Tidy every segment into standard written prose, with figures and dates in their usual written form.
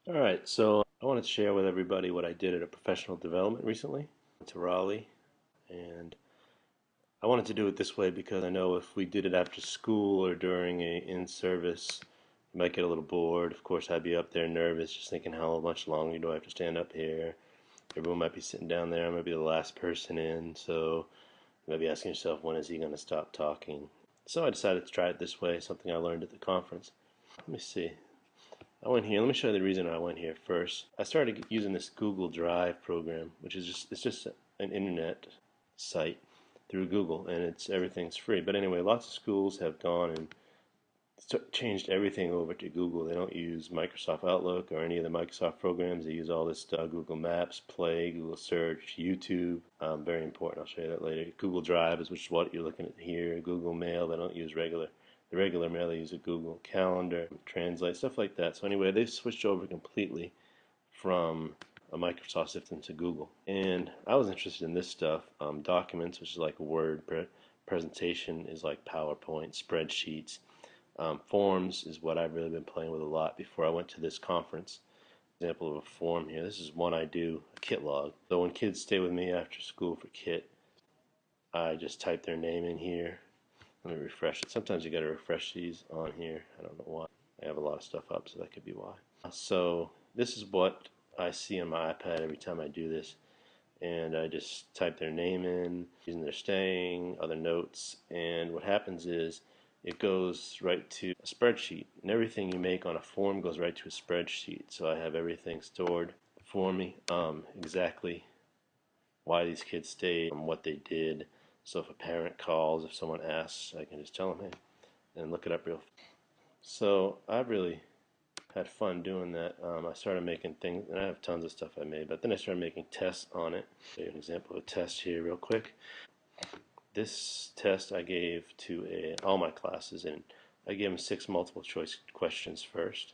Alright, so I wanted to share with everybody what I did at a professional development recently to Raleigh, and I wanted to do it this way because I know if we did it after school or during a in-service, you might get a little bored. Of course, I'd be up there nervous, just thinking how much longer do I have to stand up here. Everyone might be sitting down there, I might be the last person in, so you might be asking yourself, when is he going to stop talking? So I decided to try it this way, something I learned at the conference. Let me see. I went here. Let me show you the reason I went here first. I started using this Google Drive program, which is just an internet site through Google, and everything's free. But anyway, lots of schools have gone and changed everything over to Google. They don't use Microsoft Outlook or any of the Microsoft programs. They use all this stuff: Google Maps, Play, Google Search, YouTube. Very important. I'll show you that later. Google Drive is which is what you're looking at here. Google Mail. They don't use the regular mail. They use a Google Calendar, Translate, stuff like that. So anyway, they've switched over completely from a Microsoft system to Google. And I was interested in this stuff. Documents, which is like a Word presentation, is like PowerPoint, spreadsheets. Forms is what I've really been playing with a lot before I went to this conference. Example of a form here. This is one I do, a kit log. So when kids stay with me after school for kit, I just type their name in here. Let me refresh it. Sometimes you got to refresh these on here. I don't know why. I have a lot of stuff up, so that could be why. So this is what I see on my iPad every time I do this. And I just type their name in, reason they're staying, other notes, and what happens is it goes right to a spreadsheet. And everything you make on a form goes right to a spreadsheet. So I have everything stored for me, exactly why these kids stayed, what they did. So if a parent calls, if someone asks, I can just tell them, hey, and look it up real fast. So I've really had fun doing that. I started making things, and I have tons of stuff I made, but then I started making tests on it. I'll show you an example of a test here real quick. This test I gave to all my classes, and I gave them 6 multiple choice questions first.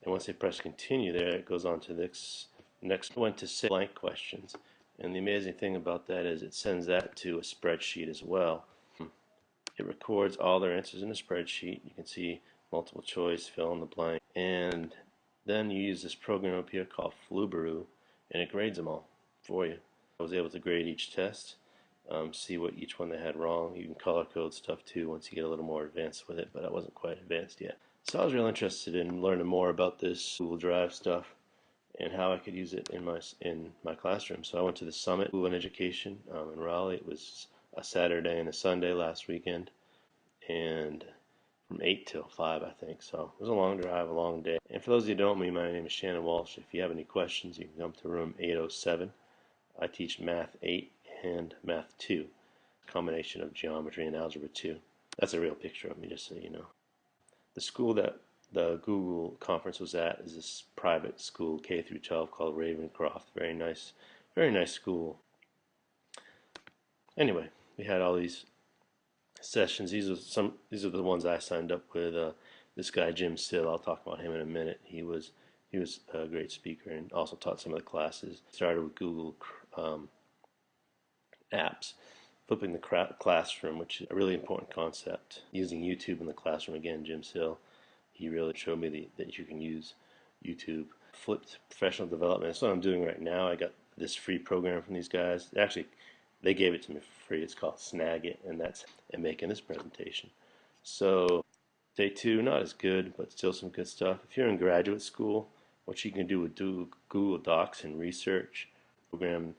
And once they press continue there, it goes on to this next one to 6 blank questions. And the amazing thing about that is it sends that to a spreadsheet as well. It records all their answers in a spreadsheet. You can see multiple choice, fill in the blank, and then you use this program up here called Flubaroo, and it grades them all for you. I was able to grade each test, see what each one they had wrong. You can color code stuff too once you get a little more advanced with it, but I wasn't quite advanced yet. So I was real interested in learning more about this Google Drive stuff and how I could use it in my classroom. So I went to the Summit School in Education in Raleigh. It was a Saturday and a Sunday last weekend, and from 8 till 5, I think. So it was a long drive, a long day. And for those of you who don't know me, my name is Shannon Walsh. If you have any questions, you can come to room 807. I teach Math 8 and Math 2, a combination of geometry and algebra 2. That's a real picture of me, just so you know. The school that the Google conference was at is this private school, K through 12, called Ravencroft. Very nice school. Anyway, we had all these sessions. These are the ones I signed up with. This guy Jim Sill. I'll talk about him in a minute. He was a great speaker and also taught some of the classes. Started with Google Apps, flipping the classroom, which is a really important concept. Using YouTube in the classroom again. Jim Sill. He really showed me that you can use YouTube. Flipped professional development. That's what I'm doing right now. I got this free program from these guys. Actually, they gave it to me for free. It's called Snagit, and that's making this presentation. So day 2, not as good, but still some good stuff. If you're in graduate school, what you can do with Google Docs and research program,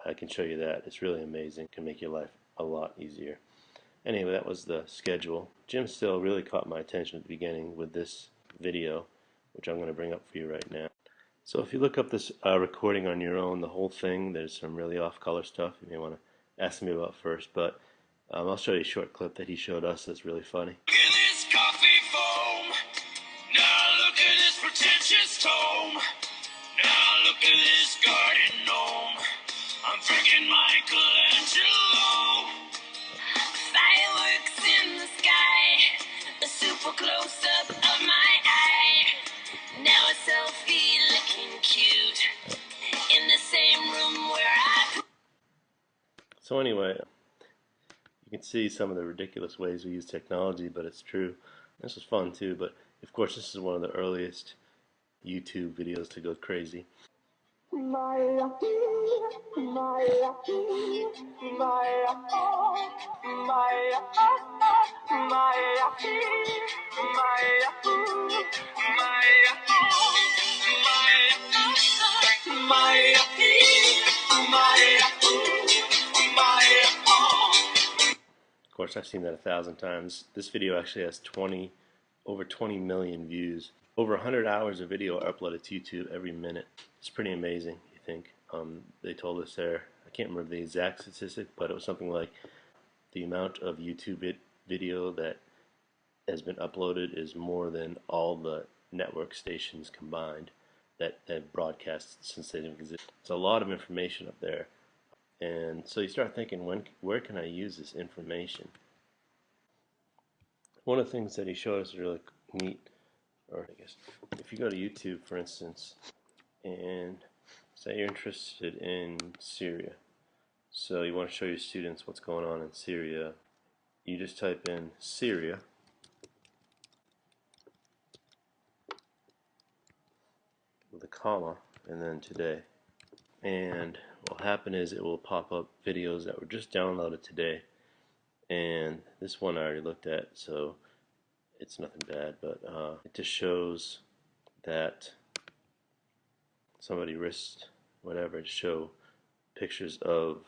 I can show you that. It's really amazing. It can make your life a lot easier. Anyway, that was the schedule. Jim Still really caught my attention at the beginning with this video, which I'm going to bring up for you right now. So if you look up this recording on your own, the whole thing, there's some really off-color stuff you may want to ask me about first, but I'll show you a short clip that he showed us that's really funny. Look at this coffee foam. Now look at this pretentious tome. Now look at this garden gnome. I'm freaking Michelangelo. Fireworks in the sky. A super close-up of my eye. Now a selfie looking cute. In the same room where I... So anyway, you can see some of the ridiculous ways we use technology, but it's true. This was fun too, but of course this is one of the earliest YouTube videos to go crazy. Of course, I've seen that 1,000 times. This video actually has over 20 million views. Over 100 hours of video are uploaded to YouTube every minute. It's pretty amazing, you think. They told us there, I can't remember the exact statistic, but it was something like the amount of YouTube video that has been uploaded is more than all the network stations combined that have broadcast since they didn't exist. It's a lot of information up there. And so you start thinking, where can I use this information? One of the things that he showed us is really neat, or I guess, if you go to YouTube, for instance, and say you're interested in Syria, so you want to show your students what's going on in Syria, you just type in Syria, with a comma, and then today. And what will happen is it will pop up videos that were just downloaded today. And this one I already looked at, so it's nothing bad, but it just shows that somebody risked whatever to show pictures of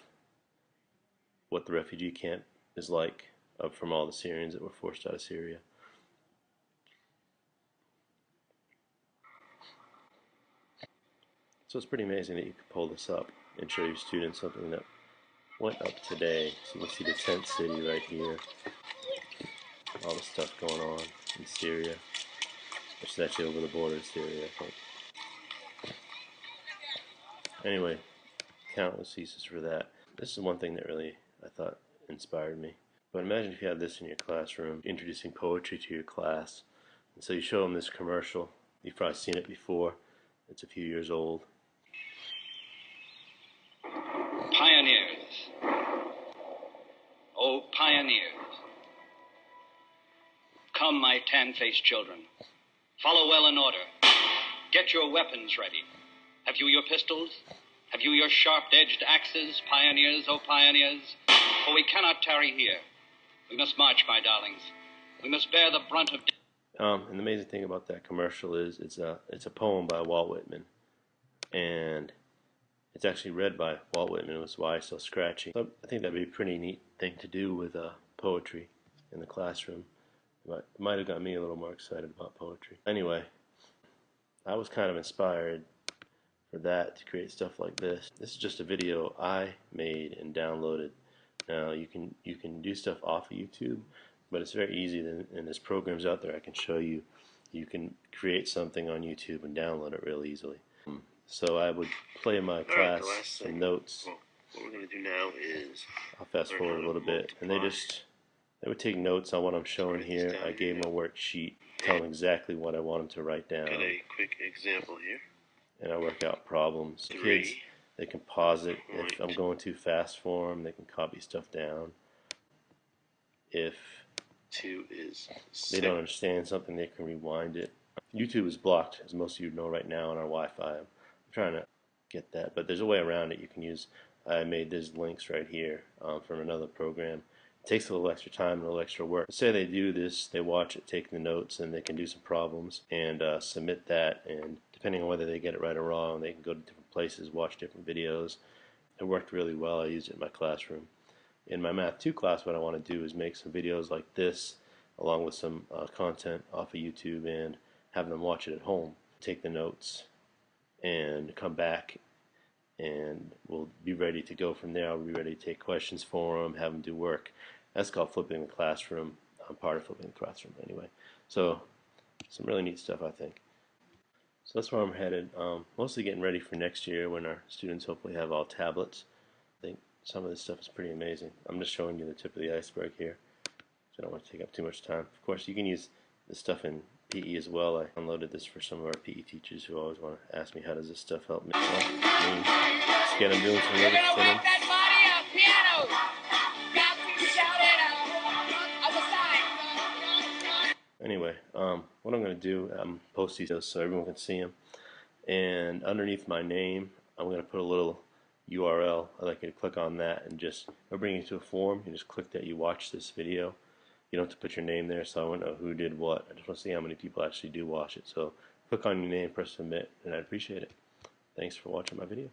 what the refugee camp is like from all the Syrians that were forced out of Syria. So it's pretty amazing that you could pull this up and show your students something that went up today. So you can see the tent city right here. All the stuff going on in Syria, which is actually over the border of Syria, I think. Anyway, countless uses for that. This is one thing that really, I thought, inspired me. But imagine if you had this in your classroom, introducing poetry to your class. And so you show them this commercial. You've probably seen it before. It's a few years old. Pioneers. Oh, pioneers. Come, my tan-faced children. Follow well in order. Get your weapons ready. Have you your pistols? Have you your sharp-edged axes, pioneers, oh pioneers? For we cannot tarry here. We must march, my darlings. We must bear the brunt of... And the amazing thing about that commercial is it's a poem by Walt Whitman. And it's actually read by Walt Whitman, which is why it's so scratchy. So I think that'd be a pretty neat thing to do with poetry in the classroom. It might have got me a little more excited about poetry. Anyway, I was kind of inspired for that to create stuff like this. This is just a video I made and downloaded. Now you can do stuff off of YouTube, but it's very easy, and there's programs out there I can show you. You can create something on YouTube and download it real easily. So I would play in my class some notes. Well, what we're going to do now is... I'll fast forward a little bit, and they would take notes on what I'm showing here. I gave them a worksheet, tell them exactly what I want them to write down. Got a quick example here. And I work out problems. Kids, they can pause it. If I'm going too fast for them, they can copy stuff down. If 2 is 6. they don't understand something, they can rewind it. YouTube is blocked, as most of you know right now, on our Wi-Fi. I'm trying to get that, but there's a way around it. You can use, I made these links right here from another program. It takes a little extra time and a little extra work. Say they do this, they watch it, take the notes, and they can do some problems and submit that, and depending on whether they get it right or wrong, they can go to different places, watch different videos. It worked really well. I used it in my classroom. In my Math 2 class, what I want to do is make some videos like this, along with some content off of YouTube, and have them watch it at home. Take the notes and come back, and we'll be ready to go from there. I'll be ready to take questions for them, have them do work. That's called flipping the classroom. I'm part of flipping the classroom anyway. So some really neat stuff, I think. So that's where I'm headed. Mostly getting ready for next year when our students hopefully have all tablets. I think some of this stuff is pretty amazing. I'm just showing you the tip of the iceberg here, so I don't want to take up too much time. Of course, you can use this stuff in PE as well. I downloaded this for some of our PE teachers who always want to ask me, how does this stuff help me? Well, just get them doing some lyrics in them. Anyway, what I'm going to do, I'm post these so everyone can see them. And underneath my name, I'm going to put a little URL. I'd like you to click on that and just, it'll bring you to a form. You just click that you watch this video. You don't have to put your name there, so I want to know who did what. I just want to see how many people actually do watch it. So click on your name, press submit, and I'd appreciate it. Thanks for watching my video.